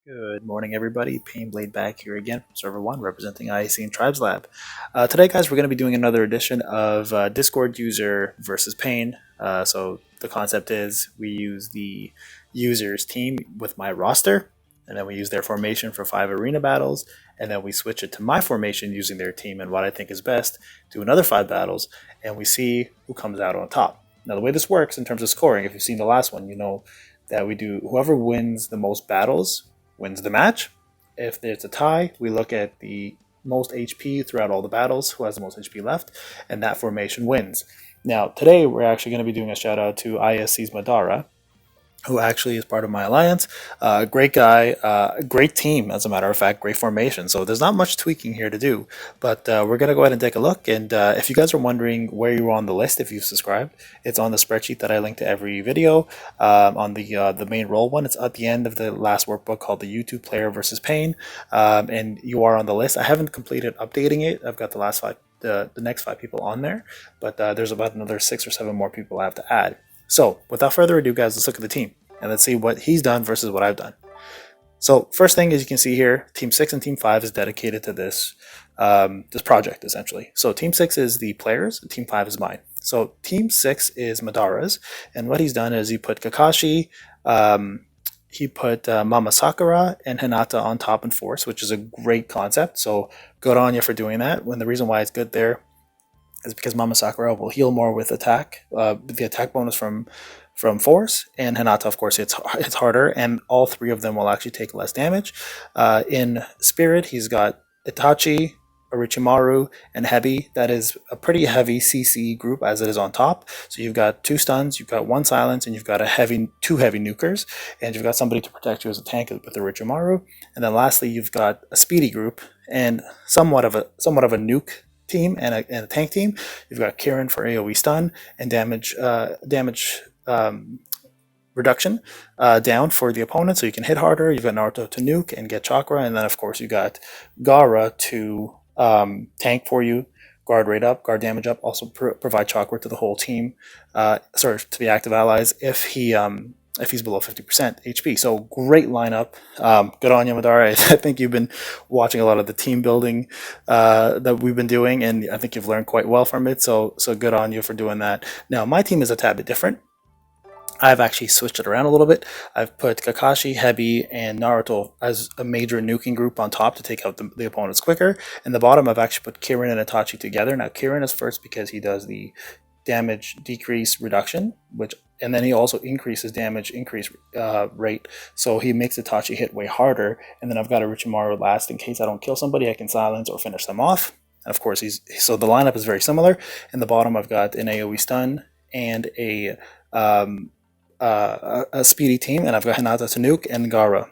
Good morning, everybody. Payne back here again from Server 1, representing ISC Tribes Lab. Today, guys, we're going to be doing another edition of Discord user versus Payne. So the concept is we use the user's team with my roster, and then we use their formation for 5 arena battles, and then we switch it to my formation using their team and what I think is best, do another 5 battles, and we see who comes out on top. Now, the way this works in terms of scoring, if you've seen the last one, you know that we do whoever wins the most battles wins the match. If there's a tie, we look at the most HP throughout all the battles, who has the most HP left, and that formation wins. Now, today we're actually going to be doing a shout out to ISC Madara, who actually is part of my alliance. Great guy, great team, as a matter of fact, great formation. So there's not much tweaking here to do, but we're going to go ahead and take a look. And if you guys are wondering where you're on the list, if you've subscribed, it's on the spreadsheet that I link to every video. On the main role one, it's at the end of the last workbook called the YouTube Player versus Payne, and you are on the list. I haven't completed updating it. I've got the last 5, the next 5 people on there, but there's about another 6 or 7 more people I have to add. So, without further ado, guys, let's look at the team, and let's see what he's done versus what I've done. So, first thing, as you can see here, Team 6 and Team 5 is dedicated to this this project, essentially. So, Team 6 is the players, and Team 5 is mine. So, Team 6 is Madara's, and what he's done is he put Kakashi, he put Mama Sakura and Hinata on top and force, which is a great concept, so good on you for doing that. When the reason why it's good there is because Mama Sakura will heal more with attack, the attack bonus from force, and Hinata, of course, it's harder, and all 3 of them will actually take less damage. In Spirit, he's got Itachi, Orochimaru, and Hebi. That is a pretty heavy CC group as it is on top. So you've got 2 stuns, you've got 1 silence, and you've got 2 heavy nukers, and you've got somebody to protect you as a tank with Orochimaru. And then lastly, you've got a speedy group and somewhat of a nuke team and a tank team. You've got Kirin for AoE stun and damage reduction down for the opponent, so you can hit harder. You've got Naruto to nuke and get chakra, and then of course you got Gaara to tank for you, guard rate up, guard damage up, also provide chakra to the whole team, to the active allies if he's below 50% HP. So great lineup. Good on you, Madara. I think you've been watching a lot of the team building that we've been doing, and I think you've learned quite well from it. So good on you for doing that. Now, my team is a tad bit different. I've actually switched it around a little bit. I've put Kakashi, Hebi, and Naruto as a major nuking group on top to take out the opponents quicker. In the bottom, I've actually put Kirin and Itachi together. Now, Kirin is first because he does the damage decrease reduction, and then he also increases damage increase rate, so he makes Itachi hit way harder. And then I've got Orochimaru last in case I don't kill somebody, I can silence or finish them off. And of course, so the lineup is very similar. In the bottom, I've got an AoE stun and a speedy team, and I've got Hinata to nuke and Gaara.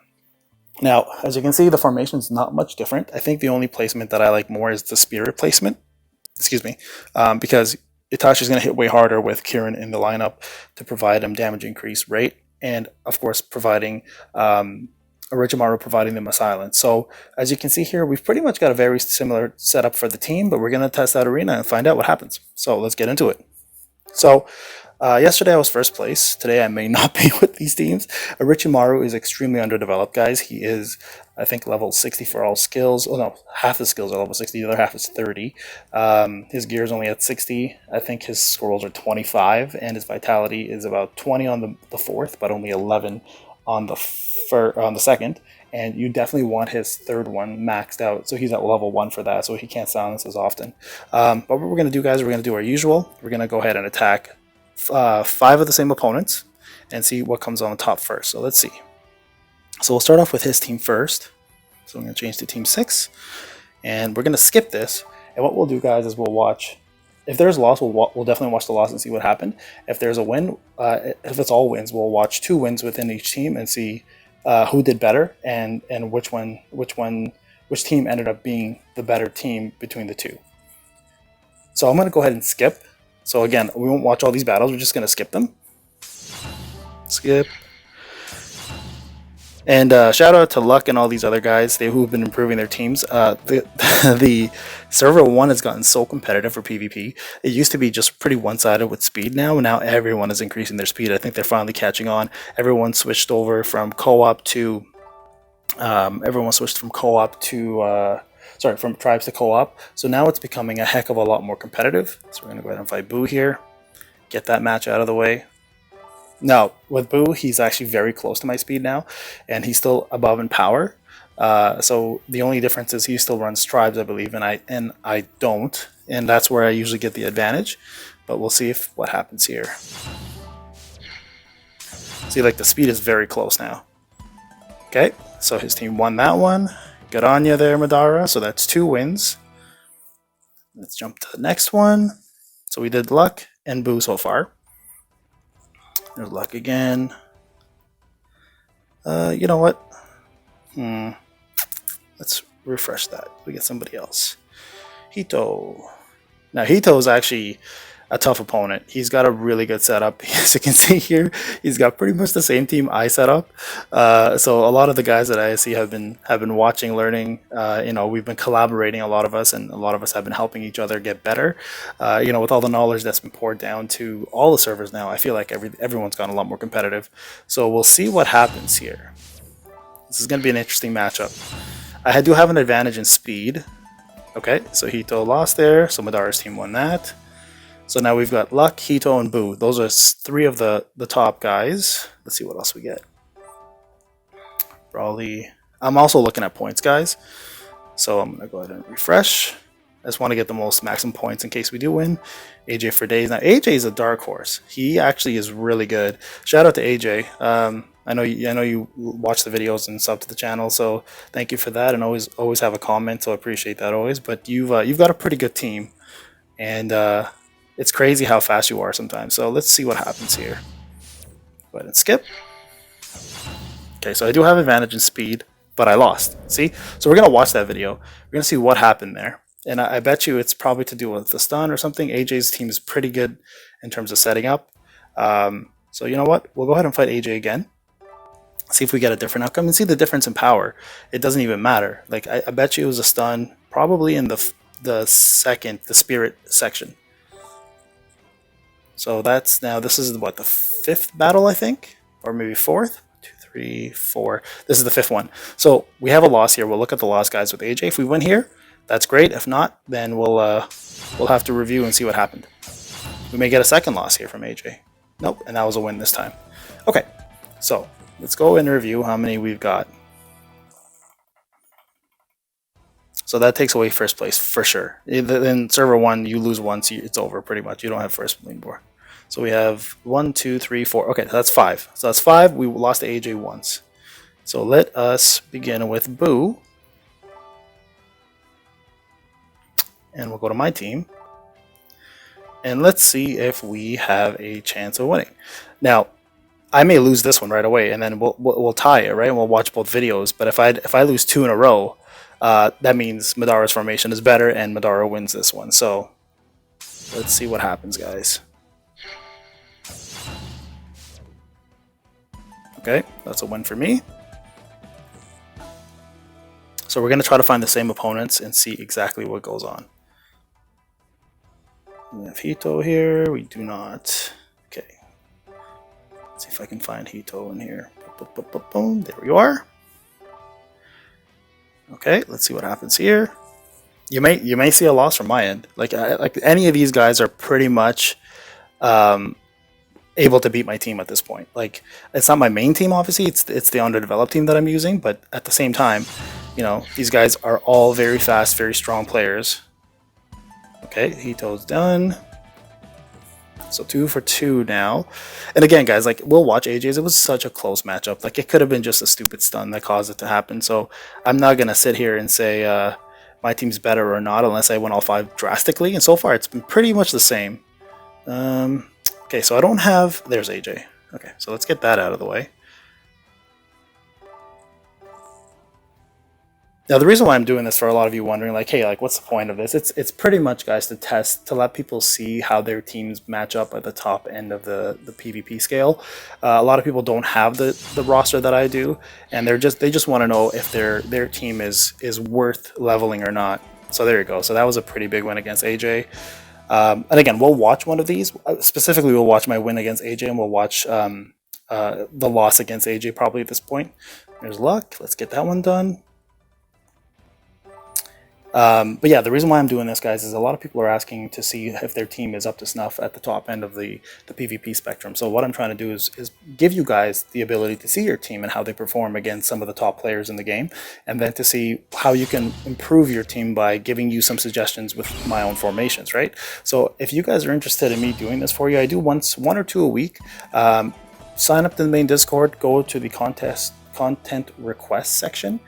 Now, as you can see, the formation is not much different. I think the only placement that I like more is the Spirit placement. Excuse me, because Itachi's going to hit way harder with Kirin in the lineup to provide him damage increase rate, and of course providing Orochimaru providing them a silence. So as you can see here, we've pretty much got a very similar setup for the team, but we're going to test that arena and find out what happens. So let's get into it. So yesterday I was first place. Today I may not be with these teams. Orochimaru is extremely underdeveloped, guys. He is, I think, level 60 for all skills. Oh no, half the skills are level 60, the other half is 30. His gear is only at 60. I think his scrolls are 25, and his vitality is about 20 on the 4th, but only 11 on the second. And you definitely want his 3rd one maxed out, so he's at level 1 for that, so he can't silence as often. But what we're going to do, guys, we're going to do our usual. We're going to go ahead and attack 5 of the same opponents and see what comes on the top first. So let's see. So we'll start off with his team first. So I'm going to change to Team 6, and we're going to skip this. And what we'll do, guys, is we'll watch. If there's a loss, we'll definitely watch the loss and see what happened. If there's a win, if it's all wins, we'll watch 2 wins within each team and see who did better and which team ended up being the better team between the 2. So I'm going to go ahead and skip. So again, we won't watch all these battles. We're just going to skip them. Skip. And shout out to Luck and all these other guys who have been improving their teams. The server 1 has gotten so competitive for PvP. It used to be just pretty one-sided with speed now, and now everyone is increasing their speed. I think they're finally catching on. Everyone switched over from co-op to Everyone switched from co-op to from tribes to co-op. So now it's becoming a heck of a lot more competitive. So we're gonna go ahead and fight Boo here, get that match out of the way. Now with Boo, he's actually very close to my speed now, and he's still above in power. So the only difference is he still runs tribes, I believe, and I don't, and that's where I usually get the advantage. But we'll see if what happens here. See, like the speed is very close now. Okay, so his team won that one. Good on you there, Madara. So that's 2 wins. Let's jump to the next one. So we did Luck and Boo so far. There's Luck again. You know what? Let's refresh that. We get somebody else. Hito. Now Hito is actually a tough opponent. He's got a really good setup. As you can see here, he's got pretty much the same team I set up. So a lot of the guys at ISC have been watching, learning. We've been collaborating, a lot of us, and a lot of us have been helping each other get better. With all the knowledge that's been poured down to all the servers now, I feel like everyone's gotten a lot more competitive. So we'll see what happens here. This is going to be an interesting matchup. I do have an advantage in speed. Okay, so Hito lost there, so Madara's team won that. So now we've got Luck, Hito, and Boo. Those are 3 of the top guys. Let's see what else we get. Brawly. I'm also looking at points, guys. So I'm going to go ahead and refresh. I just want to get the most maximum points in case we do win. AJ for days. Now, AJ is a dark horse. He actually is really good. Shout out to AJ. I know you watch the videos and sub to the channel, so thank you for that. And always have a comment, so I appreciate that always. But you've got a pretty good team, and it's crazy how fast you are sometimes. So let's see what happens here. Go ahead and skip. Okay, so I do have advantage in speed, but I lost. See? So we're going to watch that video. We're going to see what happened there. And I bet you it's probably to do with the stun or something. AJ's team is pretty good in terms of setting up. So you know what? We'll go ahead and fight AJ again. See if we get a different outcome and see the difference in power. It doesn't even matter. Like I bet you it was a stun probably in the spirit section. So that's now, this is what, the 5th battle, I think? Or maybe 4th? 2, 3, 4. This is the 5th one. So we have a loss here. We'll look at the loss, guys, with AJ. If we win here, that's great. If not, then we'll have to review and see what happened. We may get a second loss here from AJ. Nope, and that was a win this time. Okay, so let's go and review how many we've got. So that takes away first place for sure. In server 1, you lose once, it's over pretty much. You don't have first anymore. So we have 1, 2, 3, 4. Okay, that's 5. So that's 5. We lost to AJ once. So let us begin with Boo. And we'll go to my team. And let's see if we have a chance of winning. Now, I may lose this one right away, and then we'll tie it, right? And we'll watch both videos. But if I lose 2 in a row, that means Madara's formation is better, and Madara wins this one. So let's see what happens, guys. Okay, that's a win for me. So we're going to try to find the same opponents and see exactly what goes on. We have Hito here. We do not. Okay. Let's see if I can find Hito in here. Boom. There you are. Okay, let's see what happens here. You may see a loss from my end. Like any of these guys are pretty much able to beat my team at this point. Like, it's not my main team, obviously. It's the underdeveloped team that I'm using. But at the same time, these guys are all very fast, very strong players. Okay, Hito's done. So 2 for 2 now. And again, guys, like, we'll watch AJ's. It was such a close matchup. Like, it could have been just a stupid stun that caused it to happen. So I'm not going to sit here and say my team's better or not unless I win all 5 drastically. And so far, it's been pretty much the same. Okay, so I don't have... There's AJ. Okay, so let's get that out of the way. Now, the reason why I'm doing this, for a lot of you wondering, like, hey, like, what's the point of this? It's pretty much, guys, to test, to let people see how their teams match up at the top end of the PvP scale. A lot of people don't have the roster that I do, and they just want to know if their team is worth leveling or not. So there you go. So that was a pretty big win against AJ. And again, we'll watch one of these. Specifically, we'll watch my win against AJ, and we'll watch the loss against AJ probably at this point. There's luck. Let's get that one done. But yeah, the reason why I'm doing this, guys, is a lot of people are asking to see if their team is up to snuff at the top end of the PvP spectrum. So what I'm trying to do is give you guys the ability to see your team and how they perform against some of the top players in the game, and then to see how you can improve your team by giving you some suggestions with my own formations, right? So if you guys are interested in me doing this for you, I do one or two a week. Sign up to the main Discord, go to the content request section,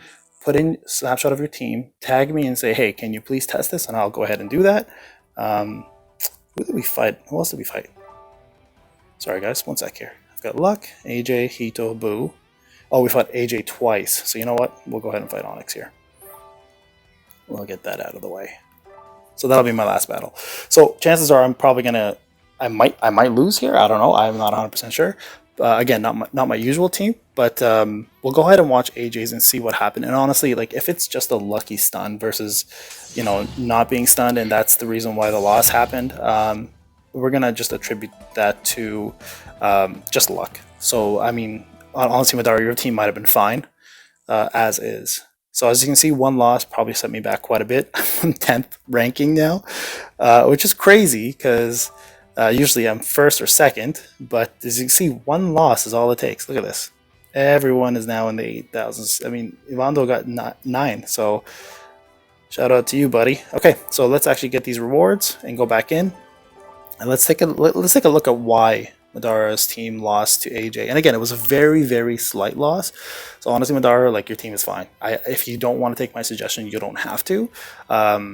put in a snapshot of your team, tag me and say, hey, can you please test this? And I'll go ahead and do that. Who did we fight? Who else did we fight? Sorry, guys. One sec here. I've got Luck, AJ, Hito, Boo. Oh, we fought AJ twice. So you know what? We'll go ahead and fight Onyx here. We'll get that out of the way. So that'll be my last battle. So chances are I'm probably going to... I might lose here. I don't know. I'm not 100% sure. Again, not my usual team, but we'll go ahead and watch AJ's and see what happened. And honestly, like if it's just a lucky stun versus, you know, not being stunned, and that's the reason why the loss happened, we're gonna just attribute that to just luck. So I mean, honestly, Madara, your team might have been fine as is. So as you can see, one loss probably set me back quite a bit. I'm 10th ranking now, which is crazy because. Usually I'm first or second, but as you can see, one loss is all it takes. Look at this. Everyone is now in the 8,000s. I mean, Ivando got 9, so shout out to you, buddy. Okay, so let's actually get these rewards and go back in, and let's take a look at why Madara's team lost to AJ. And again, it was a very, very slight loss. So honestly, Madara, like your team is fine. If you don't want to take my suggestion, you don't have to. I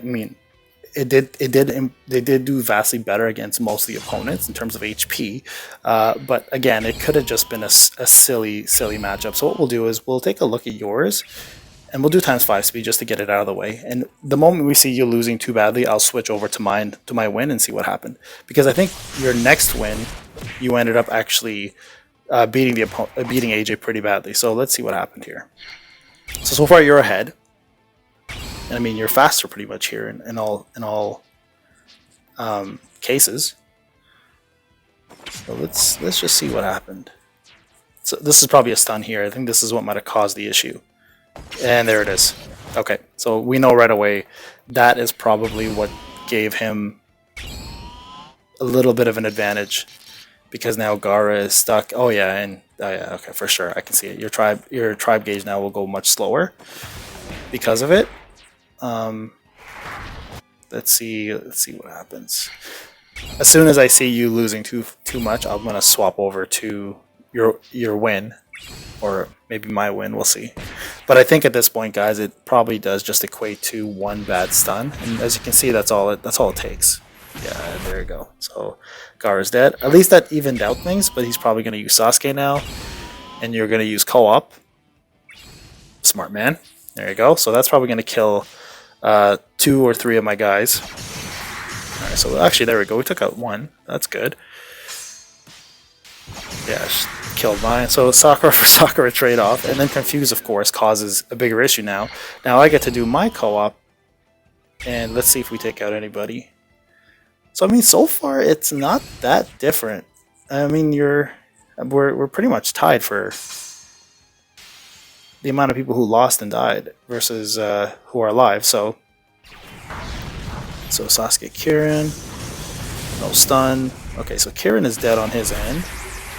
mean. They did do vastly better against most of the opponents in terms of HP, but again, it could have just been a silly matchup. So what we'll do is we'll take a look at yours, and we'll do ×5 speed just to get it out of the way. And the moment we see you losing too badly, I'll switch over to my win and see what happened. Because I think your next win, you ended up actually beating AJ pretty badly. So let's see what happened here. So far you're ahead. I mean, you're faster pretty much here in all cases. So let's just see what happened. So this is probably a stun here. I think this is what might have caused the issue. And there it is. Okay, so we know right away that is probably what gave him a little bit of an advantage, because now Gara is stuck. Oh yeah, and yeah, okay, for sure, I can see it. Your tribe gauge now will go much slower because of it. Let's see what happens. As soon as I see you losing too much, I'm gonna swap over to your win, or maybe my win. We'll see. But I think at this point, guys, it probably does just equate to one bad stun, and as you can see, that's all it takes. Yeah, there you go. So Gara's dead. At least that evened out things. But he's probably gonna use Sasuke now, and you're gonna use co-op. Smart man. There you go. So that's probably gonna kill 2 or 3 of my guys. Alright, so actually there we go. We took out 1. That's good. Yeah, killed mine. So Sakura for Sakura trade-off. And then Confuse, of course, causes a bigger issue now. Now I get to do my co-op. And let's see if we take out anybody. So I mean, so far it's not that different. I mean, we're pretty much tied for the amount of people who lost and died versus who are alive. So Sasuke, Kirin, no stun. Okay, so Kirin is dead on his end,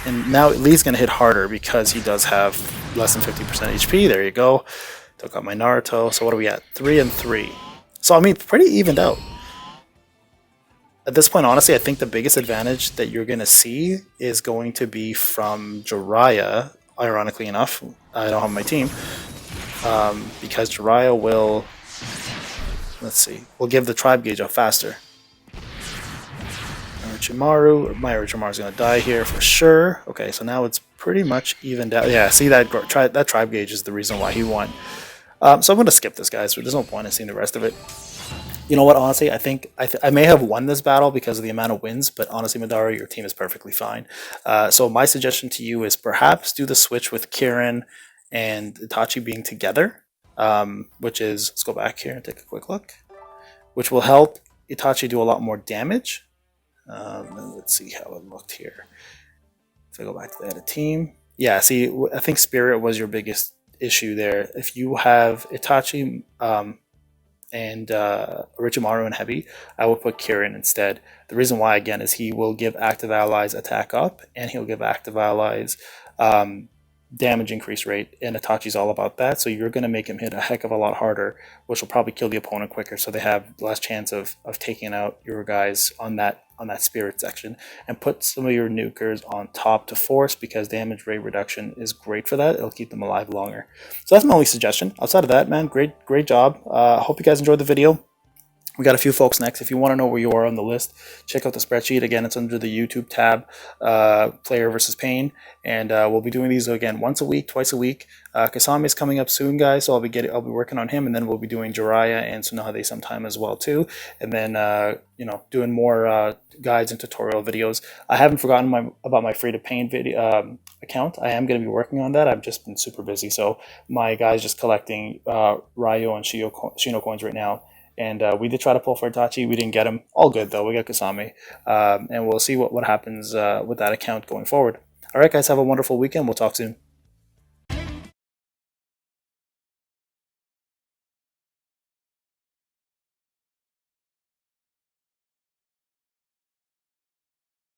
and now Lee's gonna hit harder because he does have less than 50% HP. There you go. Took out my Naruto. So what are we at? 3 and 3. So I mean, pretty evened out. At this point, honestly, I think the biggest advantage that you're gonna see is going to be from Jiraiya. Ironically enough, I don't have my team, because Jiraiya will, let's see, will give the tribe gauge up faster. My Orochimaru is going to die here for sure. Okay, so now it's pretty much evened out. Yeah, see that tribe gauge is the reason why he won. So I'm going to skip this, guys. There's no point in seeing the rest of it. You know what, honestly, I think I may have won this battle because of the amount of wins, but honestly, Madara, your team is perfectly fine. So my suggestion to you is perhaps do the switch with Kirin and Itachi being together, which is, let's go back here and take a quick look, which will help Itachi do a lot more damage. Let's see how it looked here. If I go back to the edit team, yeah, see, I think Spirit was your biggest issue there. If you have Itachi and Orochimaru and Heavy, I would put Kirin instead. The reason why, again, is he will give active allies attack up, and he'll give active allies um, damage increase rate, and Itachi's all about that. So you're going to make him hit a heck of a lot harder, which will probably kill the opponent quicker. So they have less chance of taking out your guys on that spirit section. And put some of your nukers on top to force, because damage rate reduction is great for that. It'll keep them alive longer. So that's my only suggestion. Outside of that, man, great job. Hope you guys enjoyed the video. We got a few folks next. If you want to know where you are on the list, check out the spreadsheet. Again, it's under the YouTube tab, Player versus Payne, and we'll be doing these again once a week, twice a week. Kasame is coming up soon, guys, so I'll be working on him, and then we'll be doing Jiraiya and Tsunohade sometime as well too, and then doing more guides and tutorial videos. I haven't forgotten about my free to Payne video account. I am going to be working on that. I've just been super busy, so my guy's just collecting Ryo and Shino coins right now. And we did try to pull for Itachi. We didn't get him. All good, though. We got Kasame. And we'll see what happens with that account going forward. All right, guys. Have a wonderful weekend. We'll talk soon.